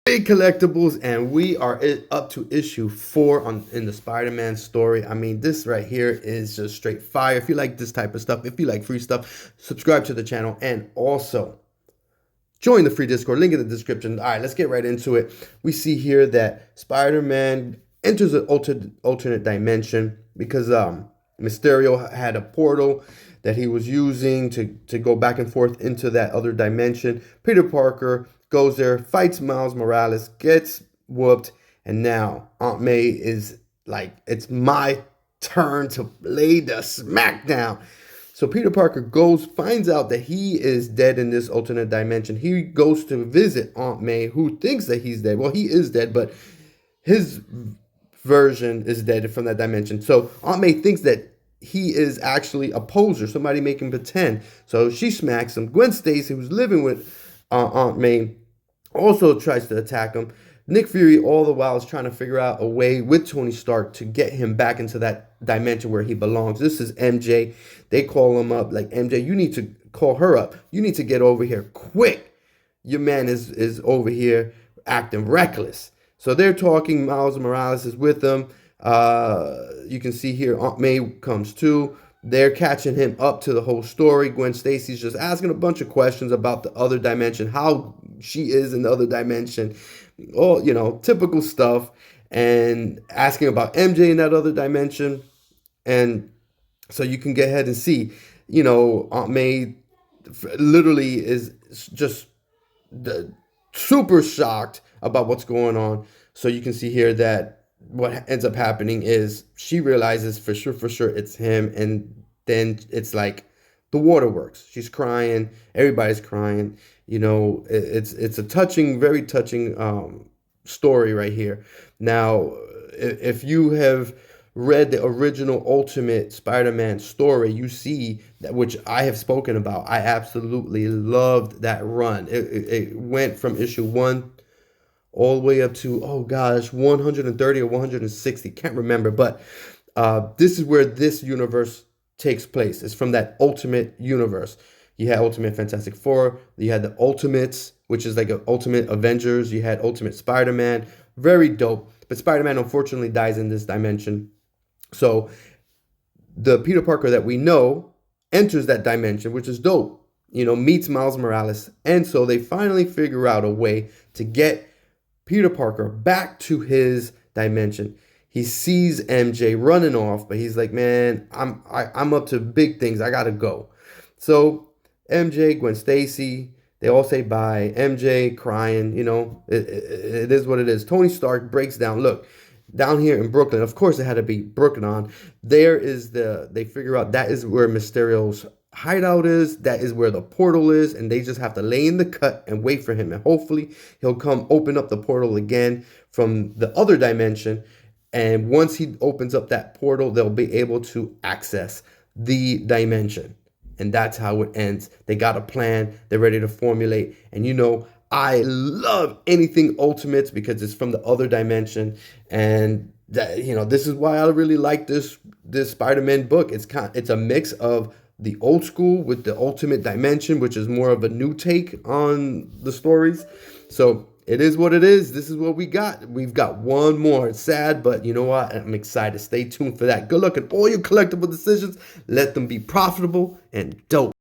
Big collectibles, and we are up to issue 4 in the Spider-Man story. I mean, this right here is just straight fire. If you like this type of stuff, if you like free stuff, subscribe to the channel and also join the free Discord. Link in the description. All right, let's get right into it. We see here that Spider-Man enters an alternate dimension because Mysterio had a portal that he was using to go back and forth into that other dimension. Peter Parker goes there, fights Miles Morales, gets whooped, and now Aunt May is like, it's my turn to lay the smackdown. So Peter Parker goes, finds out that he is dead in this alternate dimension. He goes to visit Aunt May, who thinks that he's dead. Well, he is dead, but his version is dead from that dimension. So Aunt May thinks that he is actually a poser, somebody making pretend. So she smacks him. Gwen Stacy, who's living with Aunt May, also tries to attack him. Nick Fury, all the while, is trying to figure out a way with Tony Stark to get him back into that dimension where he belongs. This is MJ. They call him up like, MJ, you need to call her up. You need to get over here quick. Your man is over here acting reckless. So they're talking. Miles Morales is with them. You can see here Aunt May comes too. They're catching him up to the whole story. Gwen Stacy's just asking a bunch of questions about the other dimension, how she is in the other dimension, all, you know, typical stuff, and asking about MJ in that other dimension. And so you can get ahead and see, you know, Aunt May literally is just super shocked about what's going on. So you can see here that what ends up happening is she realizes for sure it's him, and then it's like the waterworks. She's crying, everybody's crying. You know, it's a touching, very touching story right here. Now, if you have read the original Ultimate Spider-Man story, you see that, which I have spoken about. I absolutely loved that run. It went from issue 1 all the way up to, oh gosh, 130 or 160, can't remember. But this is where this universe takes place. It's from that Ultimate universe. You had Ultimate Fantastic Four, you had the Ultimates, which is like an Ultimate Avengers, you had Ultimate Spider-Man, very dope. But Spider-Man unfortunately dies in this dimension. So the Peter Parker that we know enters that dimension, which is dope, you know, meets Miles Morales. And so they finally figure out a way to get Peter Parker back to his dimension. He sees MJ running off, but he's like, man, I'm up to big things. I gotta go. So MJ, Gwen Stacy, they all say bye. MJ crying, you know, it is what it is. Tony Stark breaks down. Look, down here in Brooklyn, of course it had to be Brooklyn. There is they figure out that is where Mysterio's hideout is. That is where the portal is, and they just have to lay in the cut and wait for him. And hopefully he'll come open up the portal again from the other dimension. And once he opens up that portal, they'll be able to access the dimension. And that's how it ends. They got a plan. They're ready to formulate. And you know, I love anything Ultimates because it's from the other dimension. And that, you know, this is why I really like this Spider-Man book. It's a mix of the old school with the Ultimate dimension, which is more of a new take on the stories. So it is what it is. This is what we got. We've got one more. It's sad, but you know what? I'm excited. Stay tuned for that. Good luck in all your collectible decisions. Let them be profitable and dope.